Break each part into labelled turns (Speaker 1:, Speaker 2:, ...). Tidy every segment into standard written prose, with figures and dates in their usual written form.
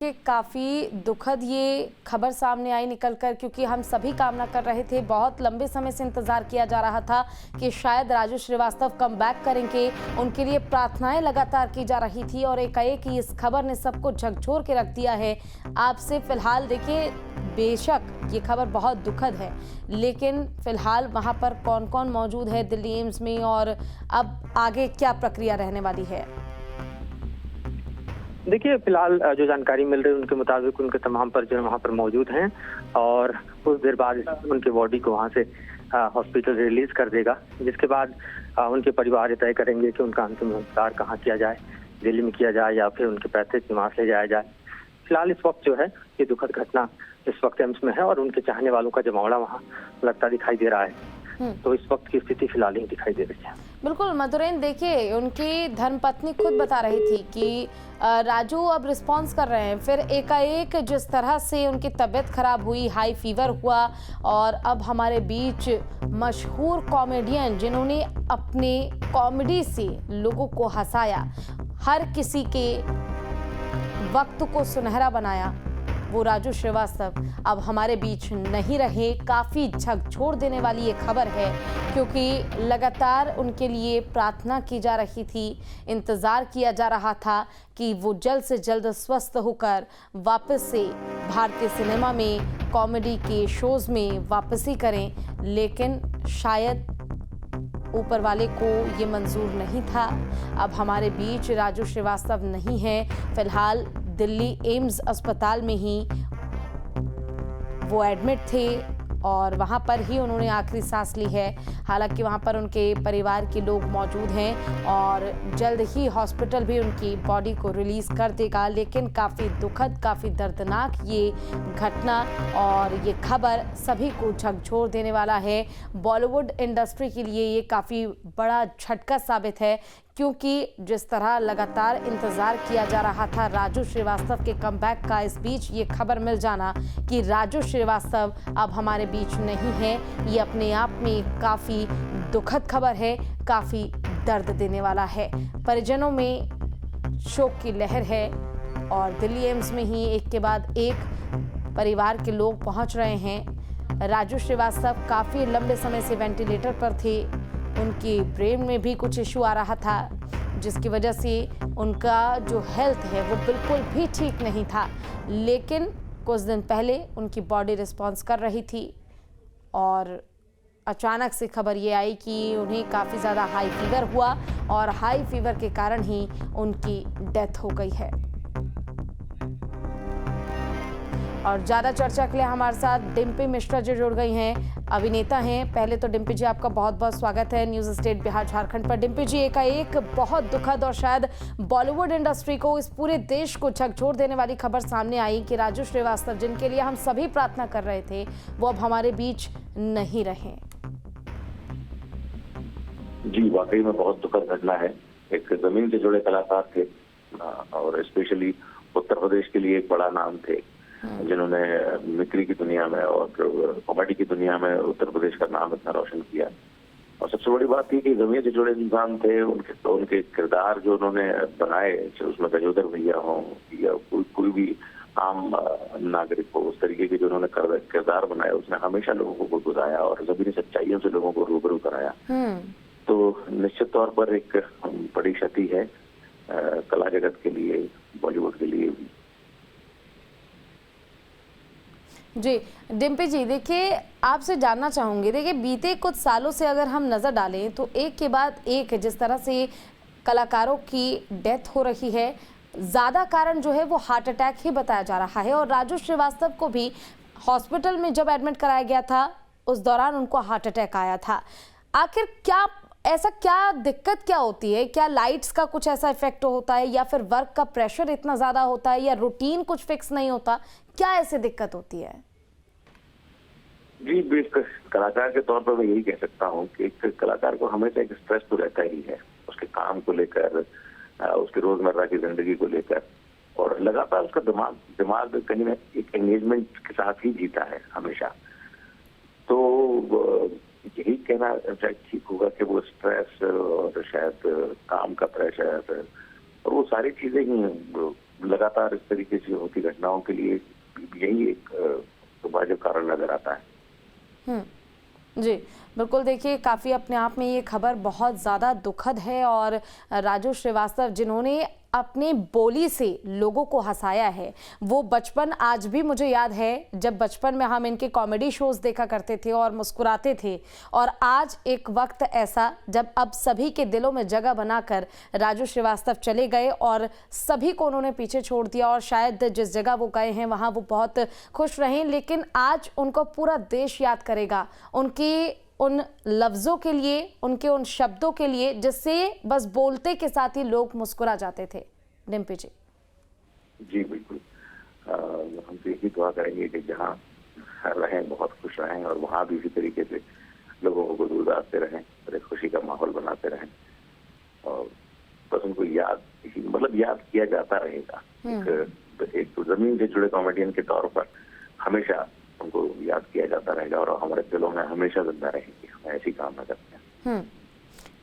Speaker 1: कि काफ़ी दुखद ये खबर सामने आई निकलकर, क्योंकि हम सभी कामना कर रहे थे, बहुत लंबे समय से इंतज़ार किया जा रहा था कि शायद राजू श्रीवास्तव कम बैक करेंगे। उनके लिए प्रार्थनाएं लगातार की जा रही थी और एकाएक ही इस खबर ने सबको झकझोर के रख दिया है। आपसे फिलहाल देखिए, बेशक ये खबर बहुत दुखद है, लेकिन फिलहाल वहाँ पर कौन कौन मौजूद है दिल्ली एम्स में और अब आगे क्या प्रक्रिया रहने वाली है?
Speaker 2: देखिए, फिलहाल जो जानकारी मिल रही है उनके मुताबिक उनके तमाम परिजन वहां पर मौजूद हैं और कुछ देर बाद उनके बॉडी को वहां से हॉस्पिटल रिलीज कर देगा, जिसके बाद उनके परिवार तय करेंगे कि उनका अंतिम संस्कार कहाँ किया जाए, दिल्ली में किया जाए या फिर उनके पैतृक निवास ले जाया जाए। फिलहाल इस वक्त जो है ये दुखद घटना इस वक्त एम्स में है और उनके चाहने वालों का जमावड़ा वहाँ लगता दिखाई दे रहा है। तो इस वक्त की स्थिति फिलहाल ही दिखाई दे रही है।
Speaker 1: बिल्कुल मधुरेन, देखिए उनकी धर्मपत्नी खुद बता रही थी कि राजू अब रिस्पॉन्स कर रहे हैं, फिर एकाएक जिस तरह से उनकी तबीयत खराब हुई, हाई फीवर हुआ और अब हमारे बीच मशहूर कॉमेडियन जिन्होंने अपने कॉमेडी से लोगों को हंसाया, हर किसी के वक्त को सुनहरा बनाया, वो राजू श्रीवास्तव अब हमारे बीच नहीं रहे। काफ़ी झकझोर देने वाली ये खबर है, क्योंकि लगातार उनके लिए प्रार्थना की जा रही थी, इंतज़ार किया जा रहा था कि वो जल्द से जल्द स्वस्थ होकर वापस से भारतीय सिनेमा में कॉमेडी के शोज़ में वापसी करें, लेकिन शायद ऊपर वाले को ये मंजूर नहीं था। अब हमारे बीच राजू श्रीवास्तव नहीं है। फिलहाल दिल्ली एम्स अस्पताल में ही वो एडमिट थे और वहाँ पर ही उन्होंने आखिरी सांस ली है। हालांकि वहाँ पर उनके परिवार के लोग मौजूद हैं और जल्द ही हॉस्पिटल भी उनकी बॉडी को रिलीज़ कर देगा। लेकिन काफ़ी दुखद, काफ़ी दर्दनाक ये घटना और ये खबर सभी को झकझोर देने वाला है। बॉलीवुड इंडस्ट्री के लिए ये काफ़ी बड़ा झटका साबित है, क्योंकि जिस तरह लगातार इंतज़ार किया जा रहा था राजू श्रीवास्तव के कमबैक का, इस बीच ये खबर मिल जाना कि राजू श्रीवास्तव अब हमारे बीच नहीं है, ये अपने आप में काफ़ी दुखद खबर है, काफ़ी दर्द देने वाला है। परिजनों में शोक की लहर है और दिल्ली एम्स में ही एक के बाद एक परिवार के लोग पहुंच रहे हैं। राजू श्रीवास्तव काफ़ी लंबे समय से वेंटिलेटर पर थे, उनकी ब्रेन में भी कुछ इशू आ रहा था, जिसकी वजह से उनका जो हेल्थ है वो बिल्कुल भी ठीक नहीं था। लेकिन कुछ दिन पहले उनकी बॉडी रिस्पॉन्स कर रही थी और अचानक से खबर ये आई कि उन्हें काफ़ी ज़्यादा हाई फीवर हुआ और हाई फीवर के कारण ही उनकी डेथ हो गई है। और ज़्यादा चर्चा के लिए हमारे साथ डिम्पी मिश्रा जी जुड़ गई हैं, अभिनेता हैं। पहले तो डिम्पी जी आपका बहुत बहुत स्वागत है न्यूज़ स्टेट बिहार झारखंड पर। डिम्पी जी, एकाएक बहुत दुखद और शायद बॉलीवुड इंडस्ट्री को, इस पूरे देश को झकझोर देने वाली खबर सामने आई कि राजू श्रीवास्तव, जिनके लिए हम सभी प्रार्थना कर रहे थे, वो अब हमारे बीच नहीं रहे।
Speaker 3: जी, वाकई में बहुत दुखद घटना है। एक जमीन से जुड़े कलाकार थे और स्पेशली उत्तर प्रदेश के लिए एक बड़ा नाम थे, जिन्होंने मिमिक्री की दुनिया में और कॉमेडी की दुनिया में उत्तर प्रदेश का नाम इतना रोशन किया। और सबसे बड़ी बात थी कि जमीन से जुड़े इंसान थे, उनके किरदार जो उन्होंने बनाए, उसमें गजोदर भैया हों या कोई भी आम नागरिक हो, उस तरीके के जो उन्होंने किरदार बनाए, उसने हमेशा लोगों को गुदगुदाया और जमीनी सच्चाइयों से लोगों को रूबरू कराया। तो निश्चित तौर पर एक बड़ी क्षति है कला जगत के लिए, बॉलीवुड के लिए भी।
Speaker 1: जी डिम्पी जी, देखिए आपसे जानना चाहूँगी, देखिए बीते कुछ सालों से अगर हम नज़र डालें तो एक के बाद एक जिस तरह से कलाकारों की डेथ हो रही है, ज़्यादा कारण जो है वो हार्ट अटैक ही बताया जा रहा है। और राजू श्रीवास्तव को भी हॉस्पिटल में जब एडमिट कराया गया था, उस दौरान उनको हार्ट अटैक आया था। आखिर क्या ऐसा, क्या दिक्कत क्या होती है? क्या लाइट्स का कुछ ऐसा इफेक्ट होता है या फिर वर्क का प्रेशर इतना ज़्यादा होता है या रूटीन कुछ फिक्स नहीं होता? क्या ऐसी दिक्कत होती है?
Speaker 3: जी, कलाकार के तौर पर मैं यही कह सकता हूँ कि एक कलाकार को हमेशा एक स्ट्रेस तो रहता ही है, उसके काम को लेकर, उसके रोजमर्रा की जिंदगी को लेकर, और लगातार उसका दिमाग कहीं ना एक एंगेजमेंट के साथ ही जीता है हमेशा। तो यही कहना शायद ठीक होगा कि वो स्ट्रेस और शायद काम का प्रेशर और वो सारी चीजें ही लगातार इस तरीके से होती घटनाओं के लिए यही एक वाजिब कारण नजर आता है।
Speaker 1: जी बिल्कुल, देखिए काफ़ी अपने आप में ये खबर बहुत ज़्यादा दुखद है और राजू श्रीवास्तव जिन्होंने अपने बोली से लोगों को हंसाया है, वो बचपन आज भी मुझे याद है जब बचपन में हम इनके कॉमेडी शोज़ देखा करते थे और मुस्कुराते थे, और आज एक वक्त ऐसा जब अब सभी के दिलों में जगह बनाकर राजू श्रीवास्तव चले गए और सभी को उन्होंने पीछे छोड़ दिया और शायद जिस जगह वो गए हैं वहाँ वो बहुत खुश रहें, लेकिन आज उनको पूरा देश याद करेगा उनकी उन लफ्ज़ों के लिए, उनके उन शब्दों के लिए जिससे बस बोलते के साथ ही लोग मुस्कुरा जाते थे। डिम्पी जी।
Speaker 3: जी बिल्कुल, हम तो यही दुआ करेंगे कि जहाँ रहें बहुत खुश रहें और वहाँ भी इसी तरीके से लोगों को गुदगुदाते रहें और एक खुशी का माहौल बनाते रहें और बस उनको याद किया जाता रहेगा। एक जमीन से जुड़े कॉमेडियन के तौर पर हमेशा उनको याद किया जाता रहेगा और हमारे दिलों में हमेशा जिंदा रहेंगे। हम ऐसी कामना करते हैं।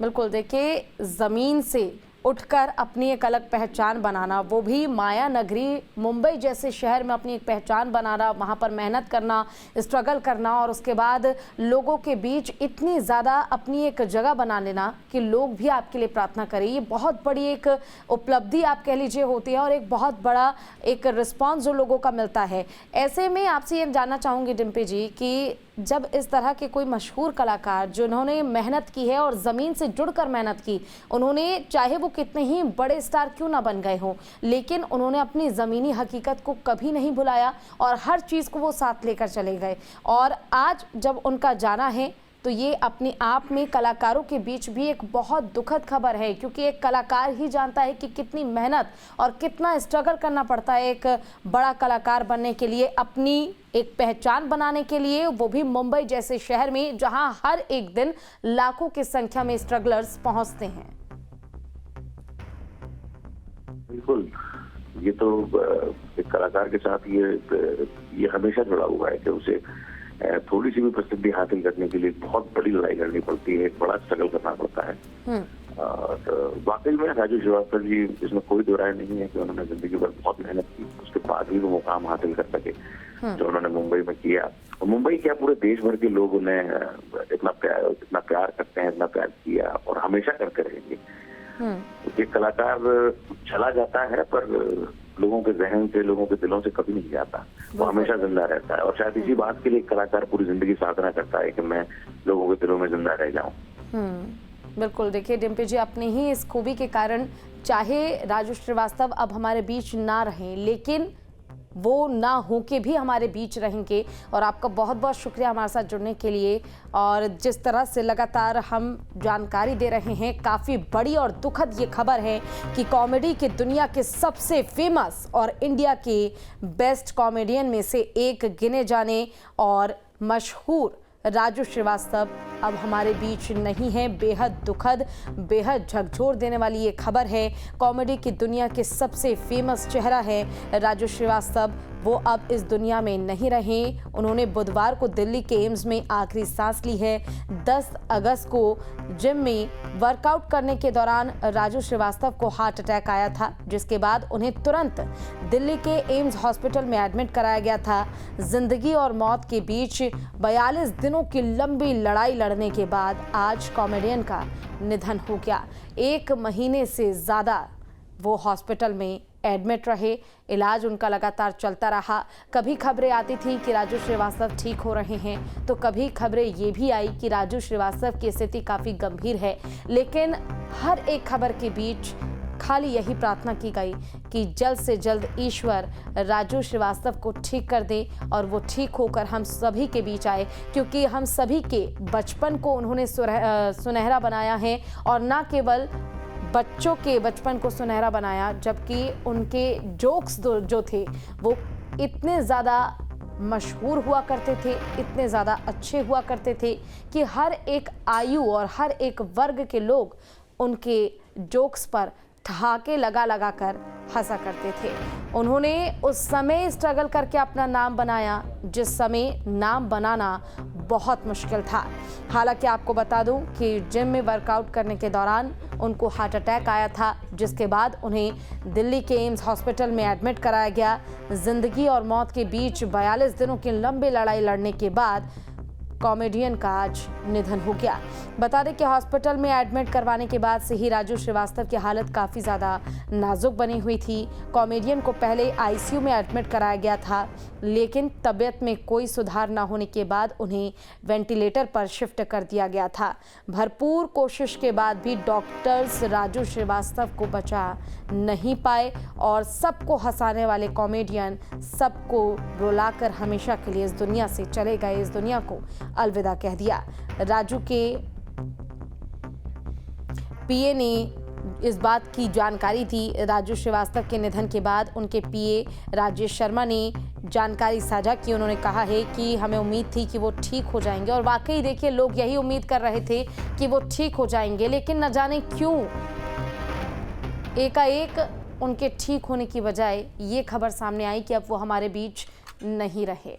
Speaker 1: बिल्कुल, देखिए जमीन से उठकर अपनी एक अलग पहचान बनाना, वो भी माया नगरी मुंबई जैसे शहर में अपनी एक पहचान बनाना, वहाँ पर मेहनत करना, स्ट्रगल करना और उसके बाद लोगों के बीच इतनी ज़्यादा अपनी एक जगह बना लेना कि लोग भी आपके लिए प्रार्थना करें, ये बहुत बड़ी एक उपलब्धि आप कह लीजिए होती है और एक बहुत बड़ा एक रिस्पॉन्स जो लोगों का मिलता है। ऐसे में आपसे ये जानना चाहूँगी डिम्पी जी कि जब इस तरह के कोई मशहूर कलाकार जिन्होंने मेहनत की है और ज़मीन से जुड़कर मेहनत की, उन्होंने चाहे वो कितने ही बड़े स्टार क्यों ना बन गए हों, लेकिन उन्होंने अपनी ज़मीनी हकीकत को कभी नहीं भुलाया और हर चीज़ को वो साथ लेकर चले गए। और आज जब उनका जाना है तो ये अपने आप में कलाकारों के बीच भी एक बहुत दुखद खबर है, क्योंकि एक कलाकार ही जानता है कि कितनी मेहनत और कितना स्ट्रगल करना पड़ता है एक बड़ा कलाकार बनने के लिए, अपनी एक पहचान बनाने के लिए, वो भी मुंबई जैसे शहर में जहां हर एक दिन लाखों की संख्या में स्ट्रगलर्स पहुंचते हैं।
Speaker 3: बिल्कुल, ये तो एक कलाकार के साथ ये हमेशा जुड़ा हुआ है कि उसे थोड़ी सी भी प्रसिद्धि हासिल करने के लिए बहुत बड़ी लड़ाई लड़नी पड़ती है, एक बड़ा स्ट्रगल करना पड़ता है। और वाकई में राजू श्रीवास्तव जी, इसमें कोई दो राय नहीं है कि उन्होंने जिंदगी भर बहुत मेहनत की, उसके बाद भी वो मुकाम हासिल कर सके जो उन्होंने मुंबई में किया। और मुंबई क्या पूरे देश भर के लोग उन्हें इतना प्यार करते हैं, इतना प्यार किया और हमेशा करते रहेंगे। एक कलाकार चला जाता है पर लोगों के जहन से, लोगों के दिलों से कभी नहीं जाता, वो हमेशा जिंदा रहता है। और शायद इसी बात के लिए कलाकार पूरी जिंदगी साधना करता है कि मैं लोगों के दिलों में जिंदा रह जाऊं।
Speaker 1: बिल्कुल, देखिए डिम्पी जी, अपनी ही इस खूबी के कारण चाहे राजू श्रीवास्तव अब हमारे बीच ना रहें, लेकिन वो ना हो के भी हमारे बीच रहेंगे। और आपका बहुत बहुत शुक्रिया हमारे साथ जुड़ने के लिए, और जिस तरह से लगातार हम जानकारी दे रहे हैं, काफ़ी बड़ी और दुखद ये खबर है कि कॉमेडी की दुनिया के सबसे फेमस और इंडिया के बेस्ट कॉमेडियन में से एक गिने जाने और मशहूर राजू श्रीवास्तव अब हमारे बीच नहीं है। बेहद दुखद, बेहद झकझोर देने वाली ये खबर है। कॉमेडी की दुनिया के सबसे फेमस चेहरा है राजू श्रीवास्तव, वो अब इस दुनिया में नहीं रहे। उन्होंने बुधवार को दिल्ली के एम्स में आखिरी सांस ली है। 10 अगस्त को जिम में वर्कआउट करने के दौरान राजू श्रीवास्तव को हार्ट अटैक आया था, जिसके बाद उन्हें तुरंत दिल्ली के एम्स हॉस्पिटल में एडमिट कराया गया था। जिंदगी और मौत के बीच 42 दिनों की लंबी लड़ाई लड़ने के बाद आज कॉमेडियन का निधन हो गया। 1 महीने से ज़्यादा वो हॉस्पिटल में एडमिट रहे, इलाज उनका लगातार चलता रहा। कभी खबरें आती थी कि राजू श्रीवास्तव ठीक हो रहे हैं, तो कभी खबरें ये भी आई कि राजू श्रीवास्तव की स्थिति काफ़ी गंभीर है। लेकिन हर एक खबर के बीच खाली यही प्रार्थना की गई कि जल्द से जल्द ईश्वर राजू श्रीवास्तव को ठीक कर दे और वो ठीक होकर हम सभी के बीच आए, क्योंकि हम सभी के बचपन को उन्होंने सुनहरा बनाया है। और ना केवल बच्चों के बचपन को सुनहरा बनाया, जबकि उनके जोक्स जो थे वो इतने ज़्यादा मशहूर हुआ करते थे, इतने ज़्यादा अच्छे हुआ करते थे कि हर एक आयु और हर एक वर्ग के लोग उनके जोक्स पर ठहाके लगा कर हंसा करते थे। उन्होंने उस समय स्ट्रगल करके अपना नाम बनाया जिस समय नाम बनाना बहुत मुश्किल था। हालांकि आपको बता दूं कि जिम में वर्कआउट करने के दौरान उनको हार्ट अटैक आया था, जिसके बाद उन्हें दिल्ली के एम्स हॉस्पिटल में एडमिट कराया गया। जिंदगी और मौत के बीच 42 दिनों की लंबी लड़ाई लड़ने के बाद कॉमेडियन का आज निधन हो गया। बता दें कि हॉस्पिटल में एडमिट करवाने के बाद से ही राजू श्रीवास्तव की हालत काफ़ी ज़्यादा नाजुक बनी हुई थी। कॉमेडियन को पहले आईसीयू में एडमिट कराया गया था, लेकिन तबीयत में कोई सुधार न होने के बाद उन्हें वेंटिलेटर पर शिफ्ट कर दिया गया था। भरपूर कोशिश के बाद भी डॉक्टर्स राजू श्रीवास्तव को बचा नहीं पाए और सबको हंसाने वाले कॉमेडियन सबको रुलाकर हमेशा के लिए इस दुनिया से चले गए, इस दुनिया को अलविदा कह दिया। राजू के पीए ने इस बात की जानकारी थी। राजू श्रीवास्तव के निधन के बाद उनके पीए राजेश शर्मा ने जानकारी साझा की। उन्होंने कहा है कि हमें उम्मीद थी कि वो ठीक हो जाएंगे, और वाकई देखिए लोग यही उम्मीद कर रहे थे कि वो ठीक हो जाएंगे, लेकिन न जाने क्यों एकाएक उनके ठीक होने की बजाय ये खबर सामने आई कि अब वो हमारे बीच नहीं रहे।